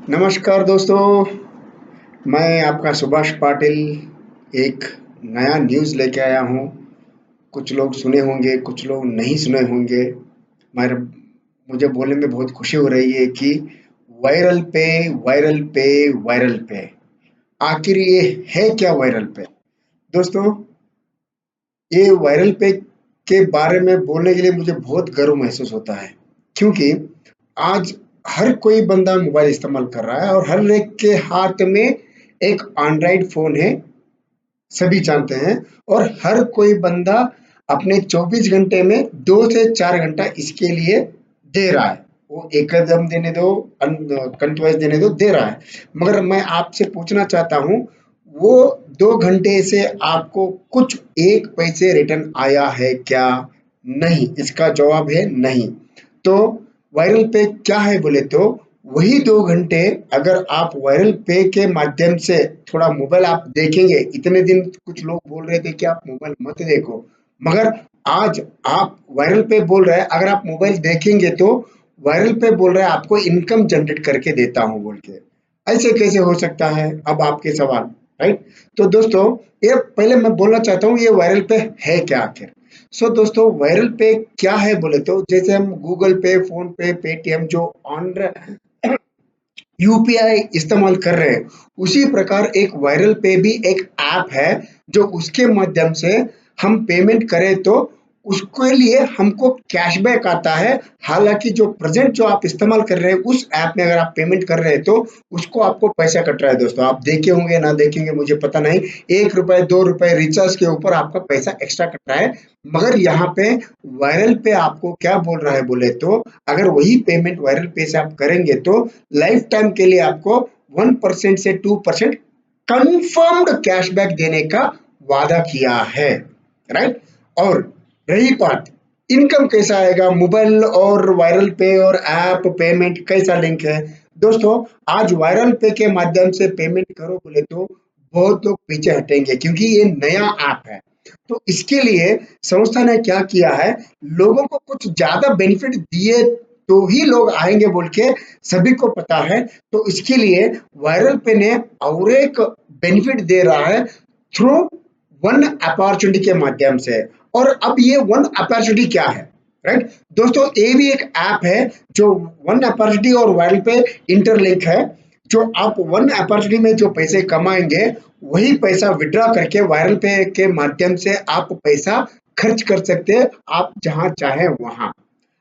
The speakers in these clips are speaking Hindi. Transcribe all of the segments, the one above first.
नमस्कार दोस्तों, मैं आपका सुभाष पाटिल एक नया न्यूज़ लेके आया हूँ। कुछ लोग सुने होंगे, कुछ लोग नहीं सुने होंगे। मगर मुझे बोलने में बहुत खुशी हो रही है कि वायरल पे, वायरल पे, वायरल पे। आखिर ये है क्या वायरल पे? दोस्तों, ये वायरल पे के बारे में बोलने के लिए मुझे बहुत गर्व महसूस होता है, क्योंकि आज हर कोई बंदा मोबाइल इस्तेमाल कर रहा है और हर एक के हाथ में एक एंड्रॉइड फ़ोन है, सभी जानते हैं। और हर कोई बंदा अपने 24 घंटे में 2 से 4 घंटा इसके लिए दे रहा है। वो एक कदम देने दो, कंट्रोवर्स देने दो, दे रहा है। मगर मैं आपसे पूछना चाहता हूँ, वो 2 घंटे से आपको कुछ 1 पैसे रिटर्न आया है क्या? नहीं, इसका जवाब है नहीं। तो वायरल पे क्या है बोले तो वही 2 घंटे अगर आप वायरल पे के माध्यम से थोड़ा मोबाइल आप देखेंगे। इतने दिन कुछ लोग बोल रहे थे कि आप मोबाइल मत देखो, मगर आज आप वायरल पे बोल रहे हैं अगर आप मोबाइल देखेंगे तो वायरल पे बोल रहे हैं आपको इनकम जनरेट करके देता हूँ बोल के। ऐसे कैसे हो सकता है? अब आपके सवाल, राइट? तो दोस्तों, ये पहले मैं बोलना चाहता हूँ, ये वायरल पे है क्या आखिर? दोस्तों, वायरल पे क्या है बोले तो जैसे हम गूगल पे, फोन पे, पेटीएम जो ऑन यूपीआई इस्तेमाल कर रहे हैं, उसी प्रकार एक वायरल पे भी एक ऐप है जो उसके माध्यम से हम पेमेंट करें तो उसके लिए हमको कैशबैक आता है। हालांकि जो प्रेजेंट जो आप इस्तेमाल कर रहे हैं उस ऐप में अगर आप पेमेंट कर रहे हैं तो उसको आपको पैसा कट रहा है। दोस्तों, आप देखे होंगे ना देखेंगे मुझे पता नहीं, 1 रुपए 2 रुपए रिचार्ज के ऊपर आपका पैसा एक्स्ट्रा कट रहा है। मगर यहाँ पे वायरल पे आपको क्या बोल रहा है बोले तो अगर वही पेमेंट वायरल पे से आप करेंगे तो लाइफ टाइम के लिए आपको 1% से 2% कंफर्म्ड कैशबैक देने का वादा किया है, राइट? और रही बात इनकम कैसा आएगा, मोबाइल और वायरल पे और ऐप पेमेंट कैसा लिंक है? दोस्तों, आज वायरल पे के माध्यम से पेमेंट करो बोले तो बहुत लोग पीछे हटेंगे, क्योंकि ये नया ऐप है। तो इसके लिए संस्था ने क्या किया है, लोगों को कुछ ज्यादा बेनिफिट दिए तो ही लोग आएंगे बोल के सभी को पता है। तो इसके लिए वायरल पे ने और एक बेनिफिट दे रहा है थ्रू वन अपॉर्चुनिटी के माध्यम से। और अब ये वन अपॉर्चुनिटी क्या है, राइट? दोस्तों, ये भी एक ऐप है जो वन अपॉर्चुनिटी और वायरल पे इंटरलिंक है। जो आप वन अपॉर्चुनिटी में जो पैसे कमाएंगे वही पैसा विड्रॉ करके वायरल पे के माध्यम से आप पैसा खर्च कर सकते हैं, आप जहां चाहे वहां।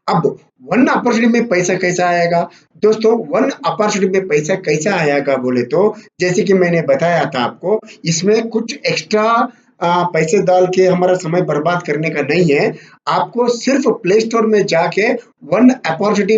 अब वन अपॉर्चुनिटी में पैसा कैसा आएगा? दोस्तों, वन अपॉर्चुनिटी में पैसा कैसा आएगा बोले तो जैसे कि मैंने बताया था आपको, इसमें कुछ एक्स्ट्रा पैसे डाल के हमारा समय बर्बाद करने का नहीं है। आपको सिर्फ प्ले स्टोर में जाके वन अपॉर्चुनिटी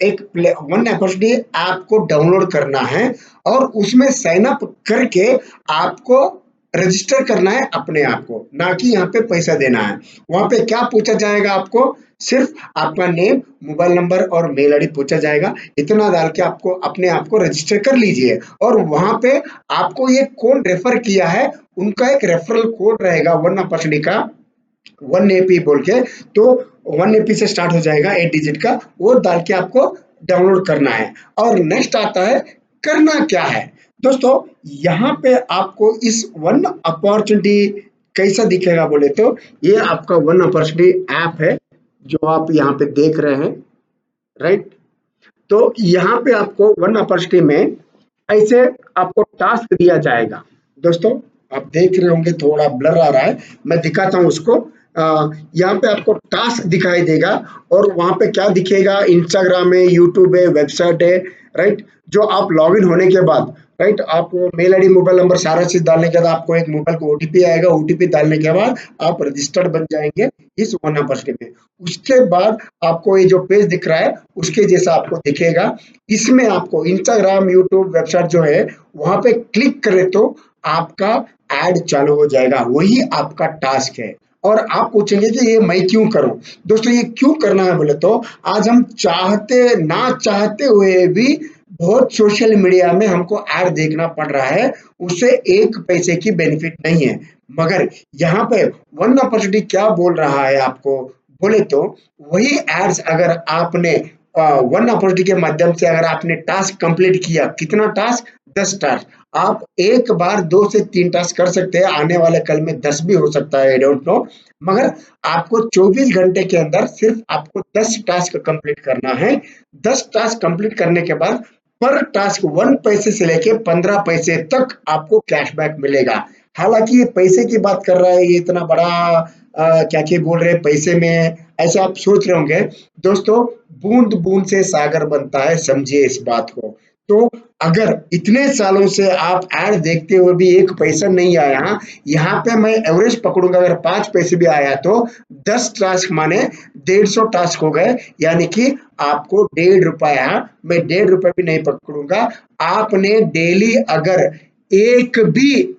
एक वन अपॉर्चुनिटी ऐप को डाउनलोड करना है और उसमें साइन अप करके आपको रजिस्टर करना है अपने आप को, ना कि यहाँ पे पैसा देना है। वहां पे क्या पूछा जाएगा आपको? सिर्फ आपका नेम, मोबाइल नंबर और मेल आईडी पूछा जाएगा। इतना डाल के आपको अपने आप को रजिस्टर कर लीजिए और वहां पे आपको ये कौन रेफर किया है उनका एक रेफरल कोड रहेगा वन अपॉर्चुनिटी का, 1 AP बोल के। तो 1 AP से स्टार्ट हो जाएगा 8 डिजिट का, वो डाल के आपको डाउनलोड करना है। और नेक्स्ट आता है करना क्या है। दोस्तों, यहाँ पे आपको इस वन अपॉर्चुनिटी कैसा दिखेगा बोले तो ये आपका वन अपॉर्चुनिटी ऐप है जो आप यहाँ पे देख रहे हैं, राइट? तो यहाँ पे आपको वन अपॉर्चुनिटी में ऐसे आपको टास्क दिया जाएगा। दोस्तों, आप देख रहे होंगे थोड़ा ब्लर आ रहा है, मैं दिखाता हूँ उसको। यहाँ पे आपको टास्क दिखाई देगा और वहां पे क्या दिखेगा, इंस्टाग्राम है, यूट्यूब है, वेबसाइट है, राइट? जो आप लॉगिन होने के बाद, राइट, आपको मेल आईडी, मोबाइल नंबर सारा चीज डालने के बाद आपको एक मोबाइल को ओटीपी आएगा। ओटीपी डालने के बाद आप रजिस्टर्ड बन जाएंगे इस वन अपॉर्चुनिटी में। उसके बाद आपको ये जो पेज दिख रहा है उसके जैसा आपको दिखेगा। इसमें आपको इंस्टाग्राम, यूट्यूब, वेबसाइट जो है वहां पे क्लिक करें तो आपका एड चालू हो जाएगा, वही आपका टास्क है। और आप पूछेंगे कि ये मैं क्यों करूं? दोस्तों, ये क्यों करना है बोले तो आज हम चाहते ना चाहते हुए भी बहुत सोशल मीडिया में हमको ऐड देखना पड़ रहा है, उससे 1 पैसे की बेनिफिट नहीं है। मगर यहाँ पे वन अपॉर्चुनिटी क्या बोल रहा है आपको बोले तो वही एड्स अगर आपने वन अपॉर्चुनिटी के माध्यम से अगर आपने टास्क कंप्लीट किया, कितना टास्क? 10 टास्क। आप एक बार 2 से 3 टास्क कर सकते हैं, आने वाले कल में 10 भी हो सकता है, आई डोंट नो। मगर आपको 24 घंटे के अंदर सिर्फ आपको 10 टास्क कंप्लीट करना है। 10 टास्क कंप्लीट करने के बाद पर टास्क 1 पैसे से लेके 15 पैसे तक आपको कैशबैक मिलेगा। हालांकि ये पैसे की बात कर रहा है, ये इतना बड़ा क्या क्या बोल रहे हैं पैसे में, ऐसा आप सोच रहे होंगे। दोस्तों, बूंद बूंद से सागर बनता है, समझिए इस बात को। तो अगर इतने सालों से आप ऐड देखते हुए भी एक पैसा नहीं आया, यहाँ पे मैं एवरेज पकड़ूंगा, अगर 5 पैसे भी आया तो 10 टास्क माने 150 टास्क हो गए, यानी कि आपको 1.5 रुपया, मैं 1.5 रुपये भी नहीं पकड़ूंगा, आपने डेली अगर एक भी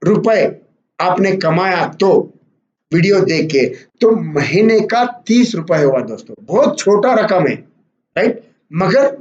रुपए आपने कमाया तो वीडियो देख के, तो महीने का 30 रुपए होगा दोस्तों। बहुत छोटा रकम है, राइट? मगर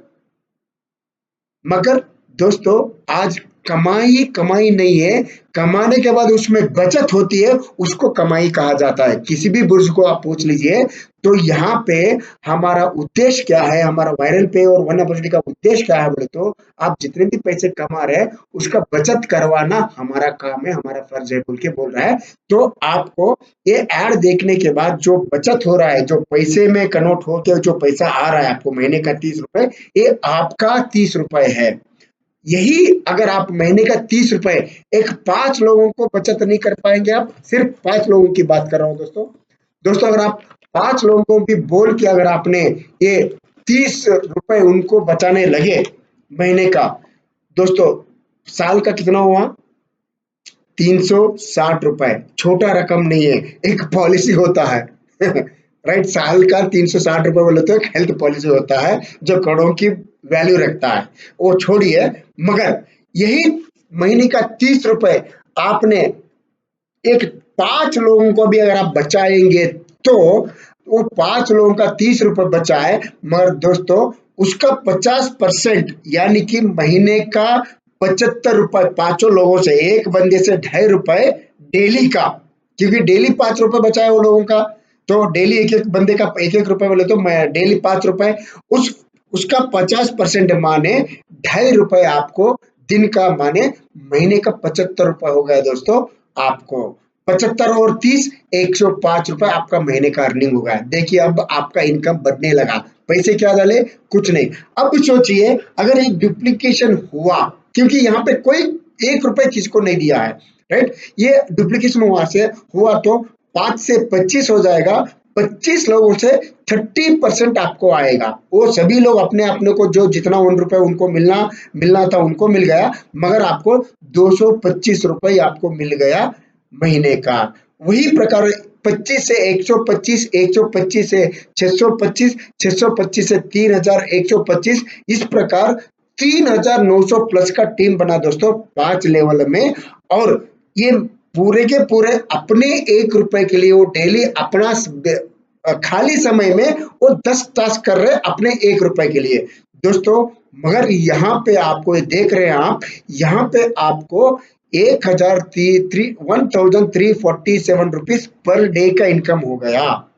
मगर दोस्तों, आज कमाई कमाई नहीं है, कमाने के बाद उसमें बचत होती है, उसको कमाई कहा जाता है। किसी भी बुजुर्ग को आप पूछ लीजिए। तो यहाँ पे हमारा उद्देश्य क्या है, हमारा वायरल पे और वन अपॉर्चुनिटी का उद्देश्य क्या है बोले तो, आप जितने भी पैसे कमा रहे हैं उसका बचत करवाना हमारा काम है, हमारा फर्ज है बोल के बोल रहा है। तो आपको ये ऐड देखने के बाद जो बचत हो रहा है, जो पैसे में कन्वर्ट होकर जो पैसा आ रहा है आपको महीने का 30 रुपए, ये आपका 30 रुपए है। यही अगर आप महीने का 30 रुपए एक 5 लोगों को बचत नहीं कर पाएंगे, आप सिर्फ 5 लोगों की बात कर रहा हूं दोस्तों। दोस्तों, अगर आप 5 लोगों को भी बोल के अगर आपने ये 30 रुपए उनको बचाने लगे महीने का, दोस्तों साल का कितना हुआ? 360 रुपए। छोटा रकम नहीं है, एक पॉलिसी होता है राइट? साल का 360 रुपए बोले तो एक हेल्थ पॉलिसी होता है जो करोड़ों की वैल्यू रखता है, वो छोड़िए। मगर यही महीने का 30 रुपए आपने एक 5 लोगों को भी अगर आप बचाएंगे तो वो 5 लोगों का 30 रुपए बचा है, मगर दोस्तों उसका 50% यानी कि महीने का 75 रुपए, 5 लोगों से, एक बंदे से 2.5 रुपए डेली का, क्योंकि डेली 5 रुपए बचा है वो लोगों का। तो डेली एक एक बंदे का एक एक रुपए बोले तो मैं डेली 5 रुपए, उस उसका 50% माने 2.5 रुपए आपको दिन का, माने महीने का 75 रुपए हो गया दोस्तों। आपको 75 और 30, 105 रुपए आपका महीने का अर्निंग होगा। देखिए अब आपका इनकम बढ़ने लगा। पैसे क्या डाले? कुछ नहीं। अब सोचिए अगर एक डुप्लीकेशन हुआ, क्योंकि यहाँ पे कोई 1 रुपए किसको नहीं दिया है, राइट? ये डुप्लीकेशन हुआ तो 5 से 25 हो जाएगा। 25 लोगों से 30% आपको आएगा। वो सभी लोग अपने अपने को जो जितना 1 रुपए उनको मिलना था उनको मिल गया, मगर आपको 225 रुपए आपको मिल गया महीने का। वही प्रकार 25 से 125, 125 से 625, 625 से 3000, 125, इस प्रकार 3900 प्लस का टीम बना दोस्तों 5 लेवल में। और ये पूरे के पूरे अपने 1 रुपए के लिए वो डेली अपना खाली समय में वो 10 टास्क कर रहे हैं अपने 1 रुपए के लिए दोस्तों। मगर यहाँ पे आपको ये देख रहे हैं आप, यहाँ पे आपको 1347 रुपीज पर डे का इनकम हो गया।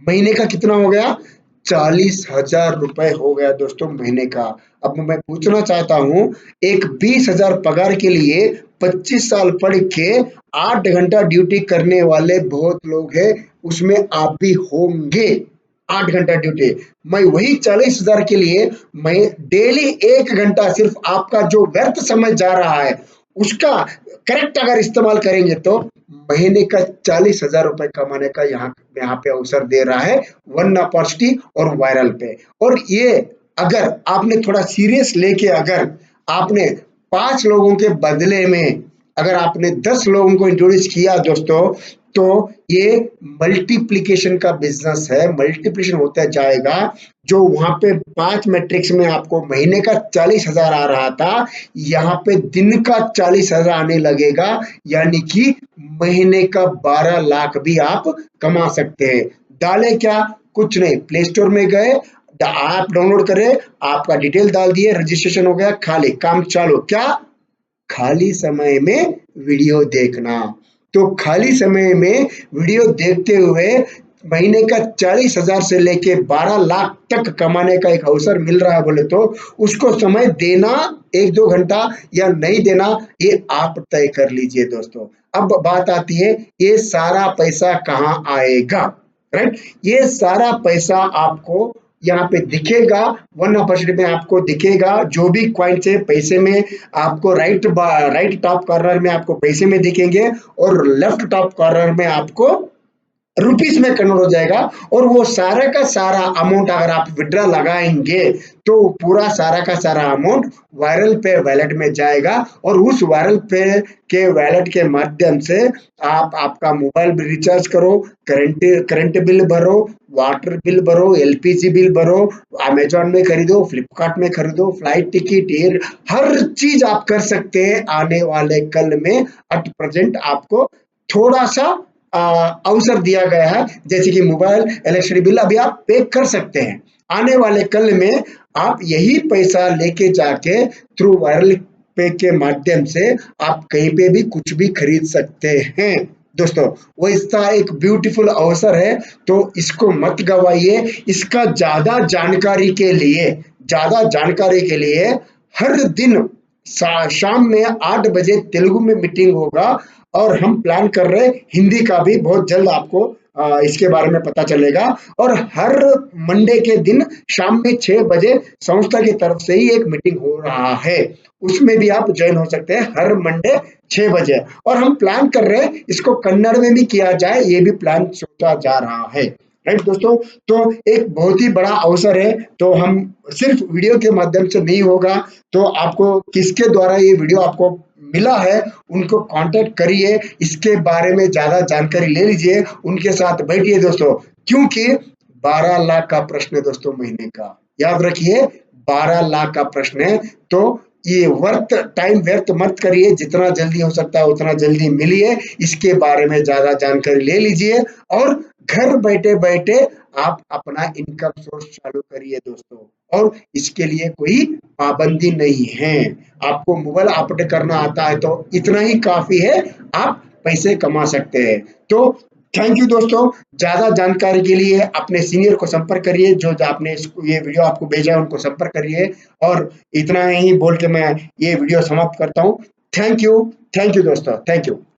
महीने का कितना हो गया? 40,000 रुपए हो गया दोस्तों महीने का। अब मैं पूछना चाहता हूं, एक 20,000 पगार के लिए 25 साल पढ़ के 8 घंटा ड्यूटी करने वाले बहुत लोग हैं, उसमें आप भी होंगे। 8 घंटा ड्यूटी, मैं वही 40,000 के लिए मैं डेली 1 घंटा सिर्फ आपका जो व्यर्थ समय जा रहा है उसका करेक्ट अगर इस्तेमाल करेंगे तो महीने का 40,000 रुपए कमाने का यहाँ पे अवसर दे रहा है वन अपॉर्चुनिटी और वायरल पे। और ये अगर आपने थोड़ा सीरियस लेके अगर आपने 5 लोगों के बदले में अगर आपने 10 लोगों को इंट्रोड्यूस किया दोस्तों, तो ये मल्टीप्लिकेशन का बिजनेस है, मल्टीप्लिकेशन होता जाएगा। जो वहां पे 5 मैट्रिक्स में आपको महीने का 40,000 आ रहा था, यहाँ पे दिन का 40,000 आने लगेगा, यानी कि महीने का 12 लाख भी आप कमा सकते हैं। डाले क्या? कुछ नहीं, प्ले स्टोर में गए, ऐप डाउनलोड करे, आपका डिटेल डाल दिए, रजिस्ट्रेशन हो गया, खाली काम चालू। क्या? खाली समय में वीडियो देखना। तो खाली समय में वीडियो देखते हुए महीने का 40,000 से लेके 12 लाख तक कमाने का एक अवसर मिल रहा है बोले तो उसको समय देना 1-2 घंटा या नहीं देना, ये आप तय कर लीजिए दोस्तों। अब बात आती है, ये सारा पैसा कहाँ आएगा, राइट? ये सारा पैसा आपको यहाँ पे दिखेगा, वन अपॉर्चुनिटी में आपको दिखेगा, जो भी कॉइन से पैसे में आपको राइट टॉप कॉर्नर में आपको पैसे में दिखेंगे और लेफ्ट टॉप कॉर्नर में आपको रुपीस में कन्वर्ट हो जाएगा। और वो सारा का सारा अमाउंट अगर आप विड्रॉ लगाएंगे तो पूरा सारा का सारा अमाउंट वायरल पे वैलेट में जाएगा और उस वायरल पे के वैलेट के माध्यम से आप आपका मोबाइल बिल रिचार्ज करो, करंट करंट बिल भरो, वाटर बिल भरो, एलपीजी बिल भरो, अमेजोन में खरीदो, फ्लिपकार्ट में खरीदो, फ्लाइट टिकट, एयर, हर चीज आप कर सकते हैं। आने वाले कल में एट प्रेजेंट आपको थोड़ा सा अवसर दिया गया है, जैसे कि मोबाइल इलेक्ट्रिसिटी बिल अभी आप पे कर सकते हैं। आने वाले कल में आप यही पैसा लेके जाके थ्रू वायरल पे के माध्यम से आप कहीं पे भी कुछ भी खरीद सकते हैं दोस्तों। वो इसका एक ब्यूटीफुल अवसर है, तो इसको मत गवाइए। इसका ज्यादा जानकारी के लिए हर दिन शाम में 8 बजे तेलुगु में मीटिंग होगा और हम प्लान कर रहे हैं हिंदी का भी, बहुत जल्द आपको इसके बारे में पता चलेगा। और हर मंडे के दिन शाम में 6 बजे संस्था की तरफ से ही एक मीटिंग हो रहा है, उसमें भी आप ज्वाइन हो सकते हैं हर मंडे 6 बजे। और हम प्लान कर रहे हैं इसको कन्नड़ में भी किया जाए, ये भी प्लान सोचा जा रहा है, राइट दोस्तों? तो एक बहुत ही बड़ा अवसर है, तो हम सिर्फ वीडियो के माध्यम से नहीं होगा, तो आपको किसके द्वारा ये वीडियो आपको मिला है उनको कांटेक्ट करिए, इसके बारे में ज्यादा जानकारी ले लीजिए, उनके साथ बैठिए दोस्तों, क्योंकि 12 लाख का प्रश्न है दोस्तों महीने का, याद रखिए 12 लाख का प्रश्न है। तो ये टाइम व्यर्थ मत करिए, जितना जल्दी हो सकता है उतना जल्दी मिलिए, इसके बारे में ज्यादा जानकारी ले लीजिए और घर बैठे बैठे आप अपना इनकम सोर्स चालू करिए दोस्तों। और इसके लिए कोई पाबंदी नहीं है, आपको मोबाइल ऑपरेट करना आता है तो इतना ही काफी है, आप पैसे कमा सकते हैं। तो थैंक यू दोस्तों। ज्यादा जानकारी के लिए अपने सीनियर को संपर्क करिए, जो आपने ये वीडियो आपको भेजा है उनको संपर्क करिए। और इतना ही बोल के मैं ये वीडियो समाप्त करता हूँ। थैंक यू दोस्तों, थैंक यू।